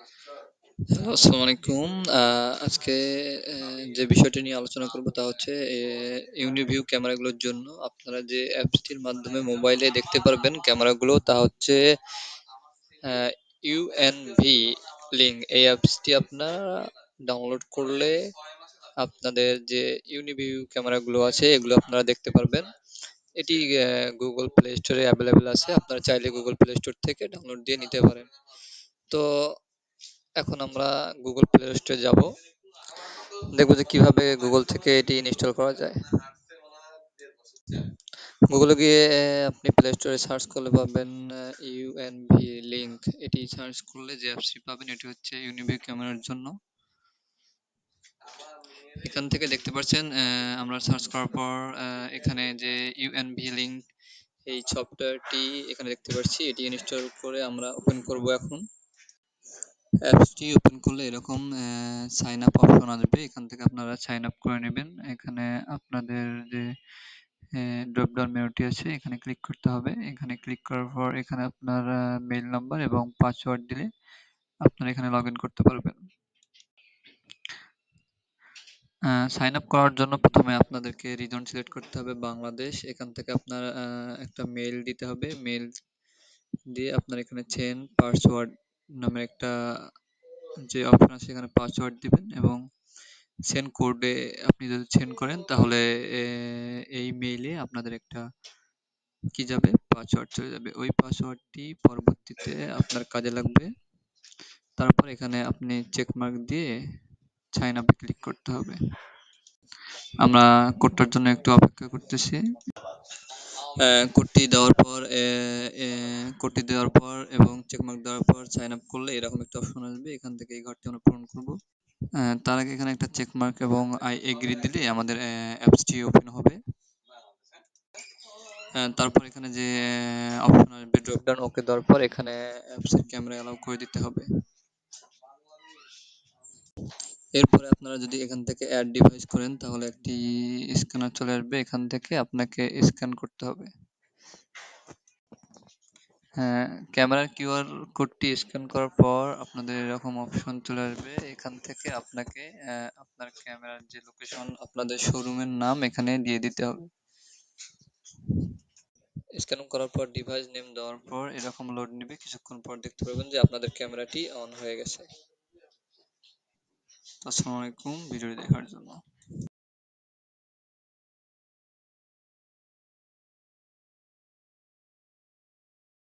Hello, আসসালামু আলাইকুম। আজকে যে বিষয়টি নিয়ে আলোচনা করব তা হচ্ছে ইউনিভিউ ক্যামেরাগুলোর জন্য আপনারা যে অ্যাপসটির মাধ্যমে মোবাইলে দেখতে পারবেন ক্যামেরাগুলো, তা হচ্ছে ইউএনভি লিঙ্ক। এই অ্যাপসটি আপনারা ডাউনলোড করলে আপনাদের যে ইউনিভিউ ক্যামেরাগুলো আছে এগুলো আপনারা দেখতে পারবেন। এটি গুগল প্লে স্টোরে অ্যাভেলেবেল আছে, আপনারা চাইলে গুগল প্লে স্টোর থেকে ডাউনলোড দিয়ে নিতে পারেন। তো এখন আমরা গুগল প্লে স্টোরে যাব, দেখবো যে কিভাবে গুগল থেকে এটি ইনস্টল করা যায়। গুগলে গিয়ে আপনি প্লে স্টোরে সার্চ করলে পাবেন ইউএনভি লিংক। এটি সার্চ করলে যে অ্যাপসটি পাবেন এটি হচ্ছে ইউনিভিউ ক্যামেরার জন্য। এখান থেকে দেখতে পাচ্ছেন আমরা সার্চ করার পর এখানে যে ইউএনভি লিংক এই সফটওয়্যারটি এখানে দেখতে পাচ্ছি। এটি ইনস্টল করে আমরা ওপেন করব। এখন অ্যাপসটি ওপেন করলে এরকম সাইন আপ অপশন আসবে, এখান থেকে আপনারা সাইন আপ করে নেবেন। এখানে আপনাদের যে ড্রপ ডাউন মেনুটি আছে এখানে ক্লিক করতে হবে। এখানে ক্লিক করার পর এখানে আপনার মেইল নাম্বার এবং পাসওয়ার্ড দিলে আপনারা এখানে লগ ইন করতে পারবেন। সাইন আপ করার জন্য প্রথমে আপনাদেরকে রিজন সিলেক্ট করতে হবে বাংলাদেশ। এখান থেকে আপনার একটা মেইল দিতে হবে। মেইল দিয়ে আপনার এখানে চেঞ্জ পাসওয়ার্ড নামে একটা যে অপশন আছে এখানে পাসওয়ার্ড দিবেন এবং সেন্ড কোডে আপনি যদি সেন্ড করেন তাহলে এই মেইলে আপনাদের একটা কি যাবে, পাসওয়ার্ড চলে যাবে। ওই পাসওয়ার্ডটি পরবর্তীতে আপনার কাজে লাগবে। তারপর এখানে আপনি চেক মার্ক দিয়ে সাইন আপে ক্লিক করতে হবে। আমরা কোডটার জন্য একটু অপেক্ষা করতেছি। কোডটি দেওয়ার পর এবং চেকমার্ক দেওয়ার পর সাইন আপ করলে এরকম একটা অপশন আসবে। এখান থেকে এই ঘরটি আমরা পূরণ করব। তার আগে এখানে একটা চেক মার্ক এবং আই এগ্রি দিলে আমাদের অ্যাপসটি ওপেন হবে। তারপর এখানে যে অপশন আসবে ড্রপ ডাউন, ওকে দেওয়ার পর এখানে অ্যাপসের ক্যামেরা অ্যালাউ করে দিতে হবে। এরপরে আপনারা যদি এখান থেকে অ্যাড ডিভাইস করেন তাহলে একটি স্ক্যানার চলে আসবে, এখান থেকে আপনাকে স্ক্যান করতে হবে। হ্যাঁ, ক্যামেরার কিউআর কোডটি স্ক্যান করার পর আপনাদের এরকম অপশন চলে আসবে। এখান থেকে আপনাকে আপনার ক্যামেরার যে লোকেশন, আপনাদের শোরুমের নাম এখানে দিয়ে দিতে হবে। স্ক্যান করার পর ডিভাইস নেম দেওয়ার পর এরকম লোড নেবে, কিছুক্ষণ পর দেখতে পাবেন যে আপনাদের ক্যামেরাটি অন হয়ে গেছে। আসসালামু আলাইকুম ভিডিওটি দেখার জন্য।